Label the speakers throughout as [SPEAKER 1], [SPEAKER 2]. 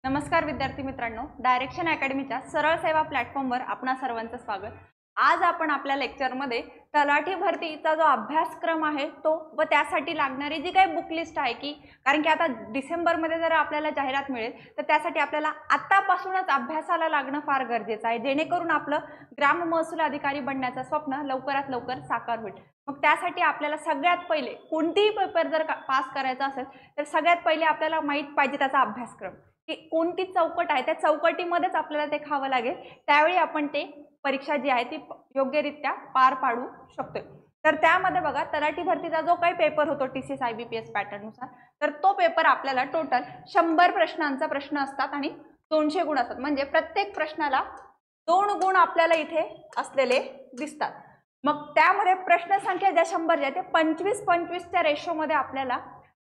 [SPEAKER 1] नमस्कार विद्यार्थी मित्रांनो, डायरेक्शन अकॅडमीच्या सरळ सेवा प्लॅटफॉर्मवर आपणा सर्वांचं स्वागत। आज आपण आपल्या लेक्चरमध्ये तलाठी भरतीचा जो अभ्यासक्रम आहे तो व त्यासाठी लागणारी जी काही बुक लिस्ट आहे की कारण की आता डिसेंबरमध्ये जर आपल्याला जाहिरात मिळेल तर त्यासाठी आपल्याला आतापासूनच अभ्यासाला लागणं फार गरजेचं आहे, जेणेकरून आपलं ग्राम महसूल अधिकारी बनण्याचं स्वप्न लवकरात लवकर साकार होईल। मग त्यासाठी आपल्याला सगळ्यात पहिले कोणतीही पेपर जर पास करायचा असेल तर सगळ्यात पहिले आपल्याला माहित पाहिजे त्याचा अभ्यासक्रम की कोणती चौकट आहे, त्या चौकटीमध्येच आपल्याला ते खावं लागेल, त्यावेळी आपण ते परीक्षा जी आहे ती योग्यरित्या पार पाडू शकतो। तर त्यामध्ये बघा तलाठी भरतीचा जो काही पेपर होतो TCS IBPS पॅटर्न नुसार, तर तो पेपर आपल्याला टोटल 100 प्रश्नांचा प्रश्न असतात आणि 200 गुण असतात, म्हणजे प्रत्येक प्रश्नाला 2 गुण आपल्याला इथे असलेले दिसतात। मग त्यामध्ये प्रश्न संख्या ज्या 100 आहे ते 25-25च्या रेशोमध्ये आपल्याला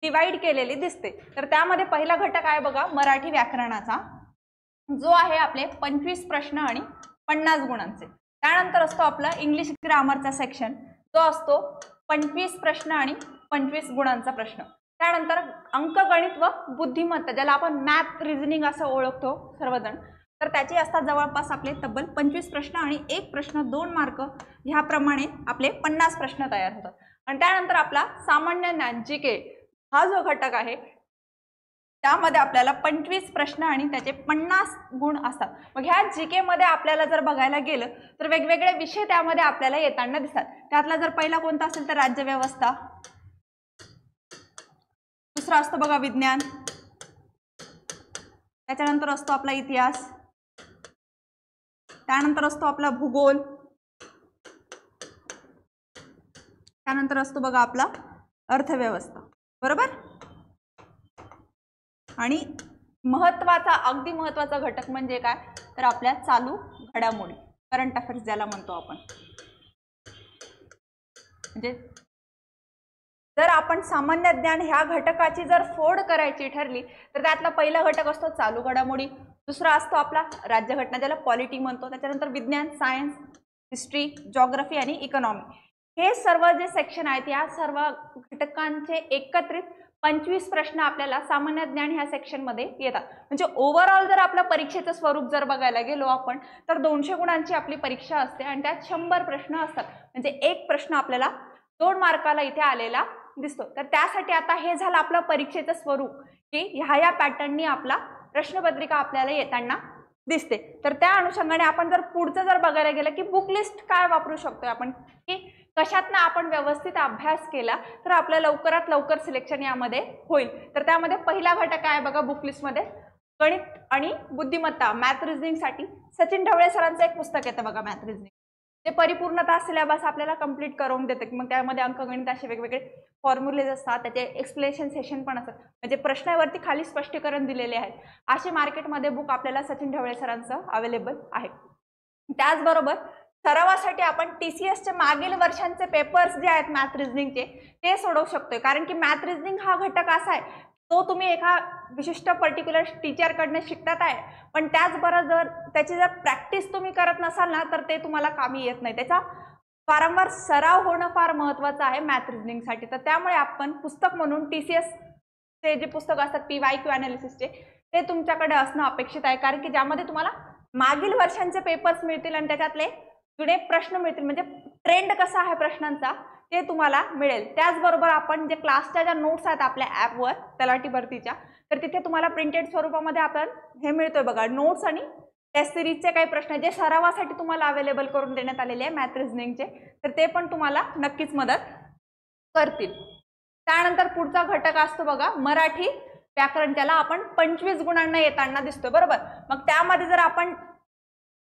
[SPEAKER 1] डिवाइड केलेली दिसते। तर त्यामध्ये पहिला घटक आहे बघा मराठी व्याकरणाचा, जो आहे आपले 25 प्रश्न आणि 50 गुणांचे। त्यानंतर असतो आपला इंग्लिश ग्रामरचा सेक्शन, जो असतो 25 प्रश्न आणि 25 गुणांचा प्रश्न। त्यानंतर अंकगणित व बुद्धिमत्ता, ज्याला आपण मॅथ रिझनिंग असं ओळखतो सर्वजण, तर त्याचे असतात जवळपास आपले तब्बल 25 प्रश्न आणि एक प्रश्न 2 मार्क, ह्याप्रमाणे आपले 50 प्रश्न तयार होतात। आणि त्यानंतर आपला सामान्य ज्ञान GK हा जो घटक आहे त्यामध्ये आपल्याला 25 प्रश्न आणि त्याचे 50 गुण असतात। मग ह्या GK मध्ये आपल्याला जर बघायला गेलं तर वेगवेगळे विषय त्यामध्ये आपल्याला येताना दिसतात। त्यातला जर पहिला कोणता असेल तर राज्यव्यवस्था, दुसरा असतो बघा विज्ञान, त्याच्यानंतर असतो आपला इतिहास, त्यानंतर असतो आपला भूगोल, त्यानंतर असतो बघा आपला अर्थव्यवस्था, बरोबर। आणि महत्त्वाचा अगदी महत्त्वाचा घटक म्हणजे काय तर आपल्या चालू घडामोडी, करंट अफेअर्स ज्याला म्हणतो आपण। म्हणजे जर आपण सामान्य ज्ञान ह्या घटकाची जर फोड करायची ठरली तर त्यातला पहिला घटक असतो चालू घडामोडी, दुसरा असतो आपला राज्यघटना ज्याला पॉलिटी म्हणतो, त्याच्यानंतर विज्ञान, सायन्स, हिस्ट्री, जिओग्राफी आणि इकॉनॉमी, हे सर्व जे सेक्शन आहेत या सर्व घटकांचे एकत्रित 25 प्रश्न आपल्याला सामान्य ज्ञान ह्या सेक्शन मध्ये येतात। म्हणजे ओव्हरऑल जर आपल्या परीक्षेचं स्वरूप जर बघायला गेलो आपण तर 200 गुणांची आपली परीक्षा असते आणि त्यात 100 प्रश्न असतात, म्हणजे एक प्रश्न आपल्याला 2 मार्काला इथे आलेला दिसतो। तर त्यासाठी आता हे झालं आपलं परीक्षेचं स्वरूप की ह्या पॅटर्ननी आपला प्रश्नपत्रिका आपल्याला येताना दिसते। तर त्या अनुषंगाने आपण जर पुढचं जर बघायला गेलं की बुक लिस्ट काय वापरू शकतोय आपण, की कशातनं आपण व्यवस्थित अभ्यास केला तर आपलं लवकरात लवकर सिलेक्शन यामध्ये होईल। तर त्यामध्ये पहिला घटक आहे बघा बुक लिस्ट मध्ये गणित आणि बुद्धिमत्ता, मॅथ रिझनिंग साठी सचिन ढवळे सरांचं एक पुस्तक येतं बघा मॅथ रिझनिंग, ते परिपूर्णता सिलेबस आपल्याला कंप्लीट करून देते। मग त्यामध्ये अंकगणित असे वेगवेगळे फॉर्म्युलेज असतात, त्याचे एक्सप्लेनेशन सेशन पण असतात, म्हणजे प्रश्नावरती खाली स्पष्टीकरण दिलेले आहेत। असे मार्केटमध्ये बुक आपल्याला सचिन ढवळे सरांचं अवेलेबल आहे। त्याचबरोबर सरावासाठी आपण TCSचे मागील वर्षांचे पेपर्स जे आहेत मॅथ रिझनिंगचे ते सोडवू शकतोय, कारण की मॅथ रिझनिंग हा घटक असा आहे तो तुम्ही एका विशिष्ट पर्टिक्युलर टीचरकडनं शिकतात आहे, पण त्याचबरोबर जर त्याची जर प्रॅक्टिस तुम्ही करत नसाल ना तर ते तुम्हाला कामी येत नाही। त्याचा वारंवार सराव होणं फार महत्त्वाचं आहे मॅथ रिझनिंगसाठी। तर त्यामुळे आपण पुस्तक म्हणून TCSचे जे पुस्तक असतात PYQ अनालिसिसचे ते तुमच्याकडे असणं अपेक्षित आहे, कारण की ज्यामध्ये तुम्हाला मागील वर्षांचे पेपर्स मिळतील आणि त्याच्यातले जुने प्रश्न मिळतील, म्हणजे ट्रेंड कसा आहे प्रश्नांचा ते तुम्हाला मिळेल। त्याचबरोबर आपण जे क्लासच्या ज्या नोट्स आहेत आपल्या ॲपवर तलाठी भरतीच्या, तर तिथे तुम्हाला प्रिंटेड स्वरूपामध्ये आपण हे मिळतोय बघा नोट्स आणि टेस्ट सिरीजचे काही प्रश्न जे सरावासाठी तुम्हाला अवेलेबल करून देण्यात आलेले आहे मॅथ रिझनिंगचे, तर ते पण तुम्हाला नक्कीच मदत करतील। त्यानंतर पुढचा घटक असतो बघा मराठी व्याकरण, ज्याला आपण 25 गुणांना येताना दिसतो, बरोबर। मग त्यामध्ये जर आपण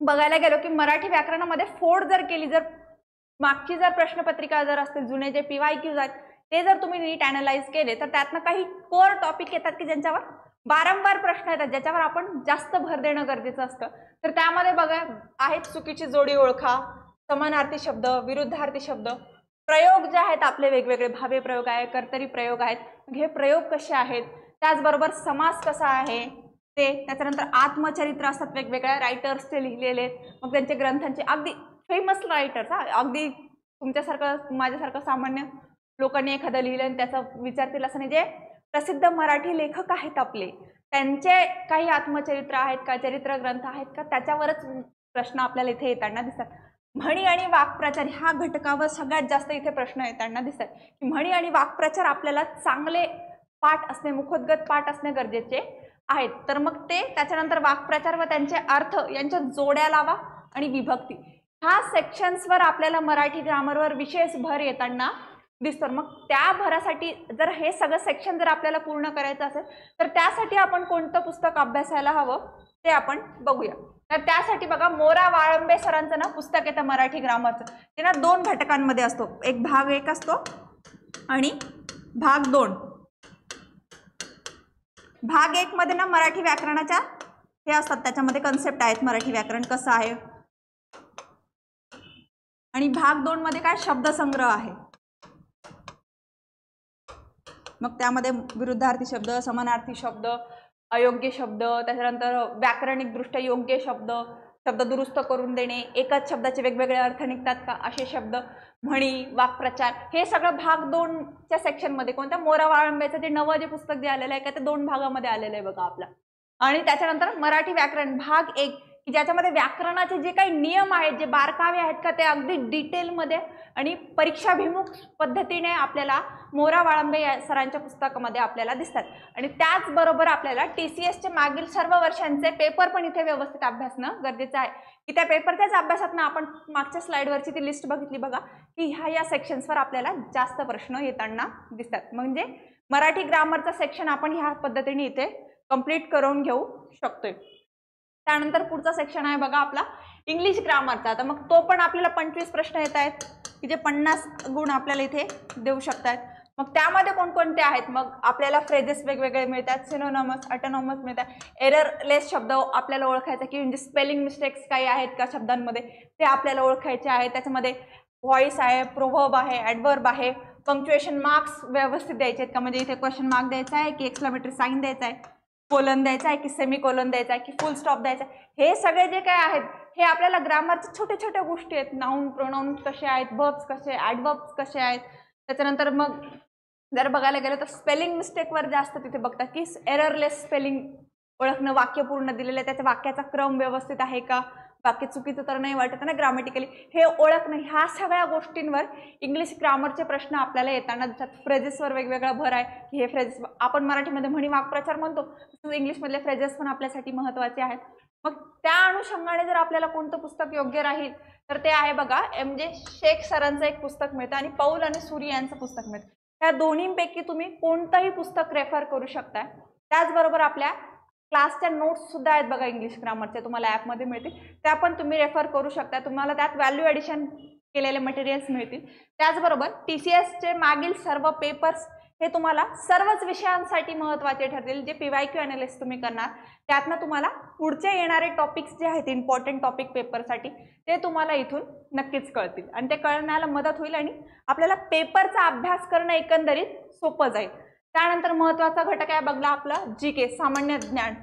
[SPEAKER 1] बघायला गेलो की मराठी व्याकरणामध्ये फोड जर केली, जर मागची जर प्रश्नपत्रिका जर असतील जुने जे PYQs आहेत ते जर तुम्ही नीट अॅनालाइज केले तर त्यातनं काही कोर टॉपिक येतात की ज्यांच्यावर वारंवार प्रश्न येतात, ज्याच्यावर आपण जास्त भर देणं गरजेचं असतं। तर त्यामध्ये बघा आहेत चुकीची जोडी ओळखा, समानार्थी शब्द, विरुद्धार्थी शब्द, प्रयोग जे आहेत आपले वेगवेगळे भावे प्रयोग आहे, कर्तरी प्रयोग आहेत, हे प्रयोग कसे आहेत, त्याचबरोबर समास कसा आहे ते, त्याच्यानंतर आत्मचरित्र असतात वेगवेगळ्या रायटर्सचे लिहिलेले, मग त्यांचे ग्रंथांचे अगदी फेमस रायटर्स, अगदी तुमच्यासारखं माझ्यासारखं सामान्य लोकांनी एखादं लिहिलं आणि त्याचा विचारतील असं नाही, जे प्रसिद्ध मराठी लेखक आहेत आपले त्यांचे काही आत्मचरित्र आहेत का, चरित्र ग्रंथ आहेत का, त्याच्यावरच प्रश्न आपल्याला इथे येताना दिसतात. म्हणी आणि वाक्प्रचार ह्या घटकावर सगळ्यात जास्त इथे प्रश्न येताना दिसतात की म्हणी आणि वाक्प्रचार आपल्याला चांगले पाठ असणे, मुखोद्गत पाठ असणे गरजेचे आहेत. तर मग ते त्याच्यानंतर वाक्प्रचार व त्यांचे अर्थ यांच्या जोड्या लावा आणि विभक्ती ह्या सेक्शन्सवर आपल्याला मराठी ग्रामरवर विशेष भर येताना दिसतो. मग त्या भरासाठी जर हे सगळं सेक्शन जर आपल्याला पूर्ण करायचं असेल तर त्यासाठी आपण कोणतं पुस्तक अभ्यासायला हवं ते आपण बघूया. तर त्यासाठी बघा मोरा वाळंबे सरांचं ना पुस्तक येतं मराठी ग्रामरचं. ते ना 2 घटकांमध्ये असतो, एक भाग 1 असतो आणि भाग 2. भाग 1 मध्ये ना मराठी व्याकरणाच्या हे असतात, त्याच्यामध्ये कन्सेप्ट आहेत मराठी व्याकरण कसं आहे, आणि भाग 2 मध्ये काय शब्दसंग्रह आहे. मग त्यामध्ये विरुद्धार्थी शब्द, समानार्थी शब्द, अयोग्य शब्द, त्याच्यानंतर व्याकरणिक दृष्ट्या योग्य शब्द, शब्द दुरुस्त करून देणे, एकाच शब्दाचे वेगवेगळे अर्थ निघतात का असे शब्द, म्हणी, वाक्प्रचार, हे सगळं भाग 2च्या सेक्शनमध्ये कोणत्या मोरा वाळंबेचं जे नवं जे पुस्तक जे आलेलं आहे का ते 2 भागामध्ये आलेलं आहे बघा आपलं. आणि त्याच्यानंतर मराठी व्याकरण भाग 1 की ज्याच्यामध्ये व्याकरणाचे जे काही नियम आहेत, जे बारकावे आहेत का ते अगदी डिटेलमध्ये आणि परीक्षाभिमुख पद्धतीने आपल्याला मोरा वाळंबे सरांच्या पुस्तकामध्ये आपल्याला दिसतात. आणि त्याचबरोबर आपल्याला TCSचे मागील सर्व वर्षांचे पेपर पण इथे व्यवस्थित अभ्यासणं गरजेचं आहे की त्या पेपरच्याच अभ्यासातनं आपण मागच्या स्लाइडवरची ती लिस्ट बघितली बघा की ह्या सेक्शन्सवर आपल्याला जास्त प्रश्न येताना दिसतात. म्हणजे मराठी ग्रामरचा सेक्शन आपण ह्या पद्धतीने इथे कंप्लीट करून घेऊ शकतोय. त्यानंतर पुढचा सेक्शन आहे बघा आपला इंग्लिश ग्रामरचा. तर मग तो पण आपल्याला 25 प्रश्न येत आहेत की जे 50 गुण आपल्याला इथे देऊ शकतात. मग त्यामध्ये कोणकोणते आहेत, मग आपल्याला फ्रेजेस वेगवेगळे मिळतात, सिनोनॉमस, ऑटोनॉमस मिळतात, एररलेस शब्द आपल्याला ओळखायचा की म्हणजे स्पेलिंग मिस्टेक्स काही आहेत का शब्दांमध्ये ते आपल्याला ओळखायचे आहेत. त्याच्यामध्ये व्हॉइस आहे, प्रोव्हर्ब आहे, ॲडव्हर्ब आहे, पंक्च्युएशन मार्क्स व्यवस्थित द्यायचे आहेत का, म्हणजे इथे क्वेश्चन मार्क द्यायचा आहे की एक्सक्लेमेटरी साईन द्यायचा आहे, कोलन द्यायचा आहे की सेमी कोलन द्यायचा आहे की फुल स्टॉप द्यायचा आहे, हे सगळे जे काय आहेत हे आपल्याला ग्रामरच्या छोट्या छोट्या गोष्टी आहेत. नाऊन प्रोनाऊन कसे आहेत, वर्ब्स कसे, ॲडवर्ब्स कसे आहेत. त्याच्यानंतर मग जर बघायला गेलं तर स्पेलिंग मिस्टेकवर जास्त तिथे बघतात की एररलेस स्पेलिंग ओळखणं, वाक्य पूर्ण दिलेलं आहे त्याच्या वाक्याचा क्रम व्यवस्थित आहे का, वाक्य चुकीचं तर नाही वाटत ना ग्रामॅटिकली, हे ओळखणं, ह्या सगळ्या गोष्टींवर इंग्लिश ग्रामरचे प्रश्न आपल्याला येताना दिसतात. फ्रेजेसवर वेगवेगळा भर आहे की हे फ्रेजेस आपण मराठीमध्ये म्हणी वाक्प्रचार म्हणतो तसंच इंग्लिशमधले फ्रेजेस पण आपल्यासाठी महत्त्वाचे आहेत. मग त्या अनुषंगाने जर आपल्याला कोणतं पुस्तक योग्य राहील तर ते आहे बघा MJ शेख सरांचं एक पुस्तक मिळतं आणि पौल आणि सूरी यांचं पुस्तक मिळतं. ह्या दोन्हींपैकी तुम्ही कोणतंही पुस्तक रेफर करू शकता. त्याचबरोबर आपल्या क्लासच्या नोट्स सुद्धा आहेत बघा इंग्लिश ग्रामरच्या, तुम्हाला ॲपमध्ये मिळतील, त्या पण तुम्ही रेफर करू शकता. तुम्हाला त्यात व्हॅल्यू ॲडिशन केलेले मटेरियल्स मिळतील. त्याचबरोबर TCSचे मागील सर्व पेपर्स हे तुम्हाला सर्वच विषयांसाठी महत्त्वाचे ठरतील. जे PYQ ॲनालिसिस तुम्ही करणार त्यातनं तुम्हाला पुढचे येणारे टॉपिक्स जे आहेत इम्पॉर्टंट टॉपिक पेपरसाठी ते तुम्हाला इथून नक्कीच कळतील आणि ते कळण्याला मदत होईल आणि आपल्याला पेपरचा अभ्यास करणं एकंदरीत सोपं जाईल. त्यानंतर महत्त्वाचा घटक आहे बघला आपला GK सामान्य ज्ञान.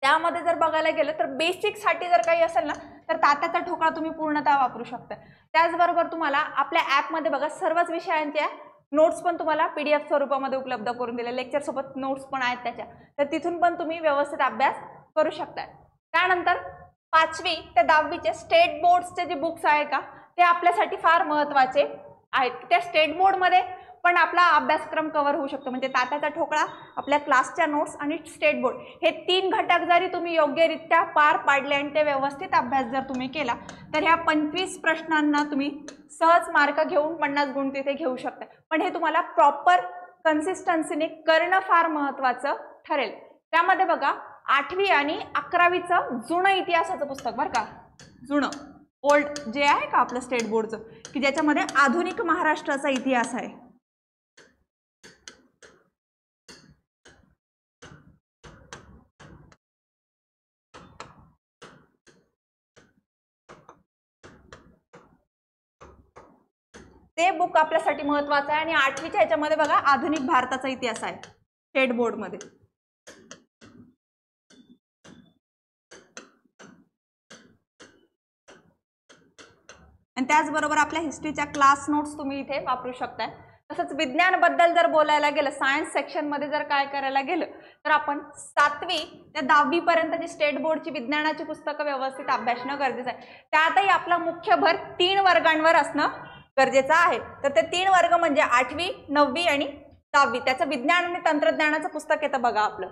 [SPEAKER 1] त्यामध्ये जर बघायला गेलं तर बेसिकसाठी जर काही असेल ना तर तात्याचा ठोकळा तुम्ही पूर्णतः वापरू शकता. त्याचबरोबर तुम्हाला आपल्या ॲपमध्ये बघा सर्वच विषयांच्या नोट्स पण तुम्हाला PDF स्वरूपामध्ये उपलब्ध करून दिले, लेक्चर सोबत नोट्स पण आहेत त्याच्या, तर तिथून पण तुम्ही व्यवस्थित अभ्यास करू शकता. त्यानंतर 5वी ते 10वीचे स्टेट बोर्ड्सचे जे बुक्स आहे का ते आपल्यासाठी फार महत्त्वाचे आहेत. त्या स्टेट बोर्डमध्ये पण आपला अभ्यासक्रम कव्हर होऊ शकतो. म्हणजे तात्याचा ठोकळा, आपल्या क्लासच्या नोट्स आणि स्टेट बोर्ड हे 3 घटक जरी तुम्ही योग्यरित्या पार पाडले आणि ते व्यवस्थित अभ्यास जर तुम्ही केला तर ह्या 25 प्रश्नांना तुम्ही सहज मार्क घेऊन 50 गुण तिथे घेऊ शकता. पण हे तुम्हाला प्रॉपर कन्सिस्टन्सीने करणं फार महत्त्वाचं ठरेल. त्यामध्ये बघा 8वी आणि 11वीचं जुनं इतिहासाचं पुस्तक बरं का, जुनं ओल्ड जे आहे का आपलं स्टेट बोर्डचं की ज्याच्यामध्ये आधुनिक महाराष्ट्राचा इतिहास आहे. ते बुक आपल्यासाठी महत्त्वाचं आहे आणि 8वीच्या ह्याच्यामध्ये बघा आधुनिक भारताचा इतिहास आहे स्टेट बोर्डमध्ये. आणि त्याचबरोबर आपल्या हिस्ट्रीच्या क्लास नोट्स तुम्ही इथे वापरू शकताय. तसंच विज्ञानबद्दल जर बोलायला गेलं, सायन्स सेक्शनमध्ये जर काय करायला गेलं तर आपण 7वी ते 10वी पर्यंतची स्टेट बोर्डची विज्ञानाची पुस्तकं व्यवस्थित अभ्यासणं गरजेचं आहे. त्यातही आपला मुख्य भर 3 वर्गांवर असणं गरजेचं आहे. तर ते 3 वर्ग म्हणजे 8वी, 9वी आणि 10वी. त्याचं विज्ञान आणि तंत्रज्ञानाचं पुस्तक येतं बघा आपलं.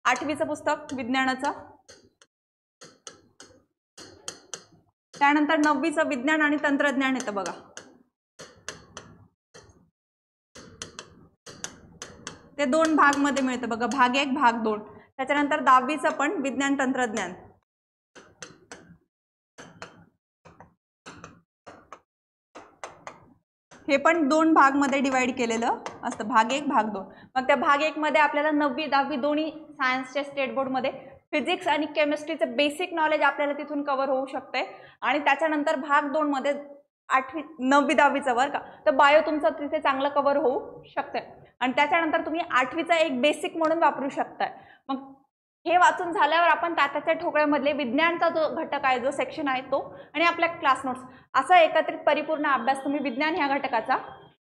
[SPEAKER 1] 8वीचं पुस्तक विज्ञानाचं, त्यानंतर 9वीचं विज्ञान आणि तंत्रज्ञान येतं बघा. ते 2 भाग मध्ये मिळतं बघा, भाग 1 भाग 2. त्याच्यानंतर 10वीचं पण विज्ञान तंत्रज्ञान, हे पण 2 भाग मध्ये डिवाइड केलेलं असतं, भाग 1 भाग 2. मग त्या भाग 1 मध्ये आपल्याला 9वी 10वी दोन्ही सायन्सच्या स्टेट बोर्ड मध्ये फिजिक्स आणि केमिस्ट्रीचं बेसिक नॉलेज आपल्याला तिथून कव्हर होऊ शकते. आणि त्याच्यानंतर भाग 2 मध्ये 8वी 9वी 10वीचं बरं का, तर बायो तुमचं तिथे चांगलं कव्हर होऊ शकतं. आणि त्याच्यानंतर तुम्ही 8वीचा एक बेसिक म्हणून वापरू शकताय. मग हे वाचून झाल्यावर आपण तात्याच्या ठोकळ्यामधले विज्ञानचा जो घटक आहे, जो सेक्शन आहे तो, आणि आपल्या क्लास नोट्स असा एकत्रित परिपूर्ण अभ्यास तुम्ही विज्ञान ह्या घटकाचा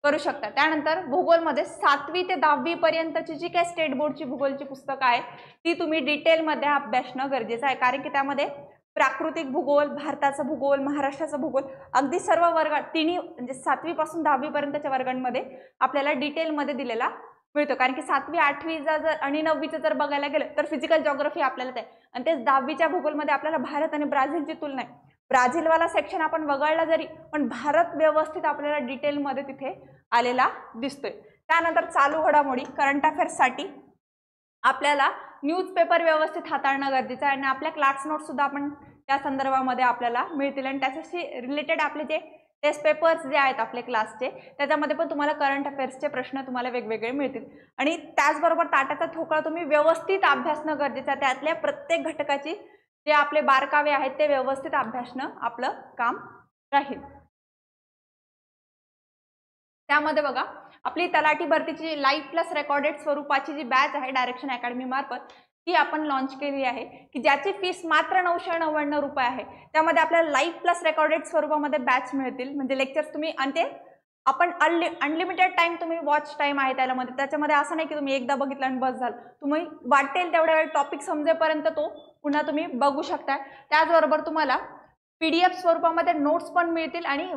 [SPEAKER 1] करू शकता. त्यानंतर भूगोलमध्ये 7वी ते 10वी पर्यंतची जी काही स्टेट बोर्डची भूगोलची पुस्तकं आहे ती तुम्ही डिटेलमध्ये अभ्यासणं गरजेचं आहे. कारण की त्यामध्ये प्राकृतिक भूगोल, भारताचा भूगोल, महाराष्ट्राचा भूगोल, अगदी सर्व वर्गात तिन्ही म्हणजे 7वी पासून 10वी पर्यंतच्या वर्गांमध्ये आपल्याला डिटेलमध्ये दिलेला मिळतो. कारण की 7वी 8वीचा जर आणि 9वीचं जर बघायला गेलं तर फिजिकल जॉग्राफी आपल्याला आहे. आणि तेच 10वीच्या भूगोलमध्ये आपल्याला भारत आणि ब्राझीलची तुलना आहे. ब्राझीलवाला सेक्शन आपण वगळला जरी, पण भारत व्यवस्थित आपल्याला डिटेलमध्ये तिथे आलेला दिसतोय. त्यानंतर चालू घडामोडी, करंट अफेअर्ससाठी आपल्याला न्यूजपेपर व्यवस्थित हाताळणं गरजेचं आहे. आणि आपल्या क्लास नोट्स सुद्धा आपण त्या संदर्भामध्ये आपल्याला मिळतील. आणि त्याच्याशी रिलेटेड आपले जे टेस्ट पेपर्स जे आहेत आपले क्लासचे, त्याच्यामध्ये पण तुम्हाला करंट अफेअर्सचे प्रश्न तुम्हाला वेगवेगळे मिळतील. आणि त्याचबरोबर ताटाचा ठोकळा तुम्ही व्यवस्थित अभ्यासणं गरजेचं आहे. त्यातल्या प्रत्येक घटकाची जे आपले बारकावे आहेत ते व्यवस्थित अभ्यासणं आपलं काम राहील. त्यामध्ये बघा आपली तलाठी भरतीची लाईव्ह प्लस रेकॉर्डेड स्वरूपाची जी बॅच आहे डायरेक्शन अकॅडमी मार्फत, ती आपण लॉन्च केली आहे, की ज्याची फीस मात्र 999 रुपये आहे. त्यामध्ये आपल्याला लाईव्ह प्लस रेकॉर्डेड स्वरूपामध्ये बॅच मिळतील. म्हणजे लेक्चर्स तुम्ही, आणि ते आपण अनलिमिटेड टाइम तुम्ही वॉच टाइम आहे त्यामध्ये. त्याच्यामध्ये असं नाही की तुम्ही एकदा बघितलं आणि बस झालं. तुम्ही वाटेल तेवढ्या वेळ टॉपिक समजेपर्यंत तो पुन्हा तुम्ही बघू शकता. त्याचबरोबर तुम्हाला PDF स्वरूपामध्ये नोट्स पण मिळतील आणि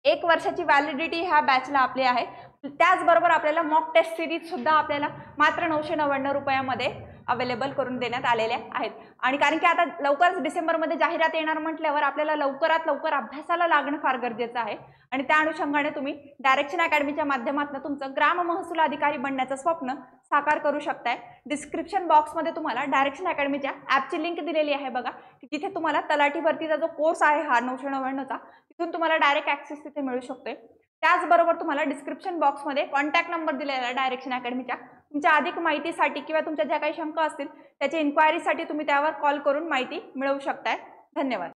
[SPEAKER 1] 1 वर्षाची व्हॅलिडिटी ह्या बॅचला आपली आहे. त्याचबरोबर आपल्याला मॉक टेस्ट सिरीज सुद्धा आपल्याला मात्र 999 रुपयामध्ये अवेलेबल करून देण्यात आलेल्या आहेत. आणि कारण की आता लवकरच डिसेंबरमध्ये जाहिरात येणार म्हटल्यावर आपल्याला लवकरात लवकर अभ्यासाला लागणं फार गरजेचं आहे. आणि त्या अनुषंगाने तुम्ही डायरेक्शन अकॅडमीच्या माध्यमातून तुमचं ग्राम महसूल अधिकारी बनण्याचं स्वप्न साकार करू शकताय. डिस्क्रिप्शन बॉक्समध्ये तुम्हाला डायरेक्शन अकॅडमीच्या ॲपची लिंक दिलेली आहे बघा, की तिथे तुम्हाला तलाठी भरतीचा जो कोर्स आहे हा 999चा, तिथून तुम्हाला डायरेक्ट ॲक्सेस तिथे मिळू शकतोय. त्याचबरोबर तुम्हाला डिस्क्रिप्शन बॉक्समध्ये कॉन्टॅक्ट नंबर दिलेला आहे डायरेक्शन अकॅडमीच्या. तुमच्या अधिक माहितीसाठी किंवा तुमच्या ज्या काही शंका असतील त्याच्या इन्क्वायरीसाठी तुम्ही त्यावर कॉल करून माहिती मिळवू शकताय. धन्यवाद.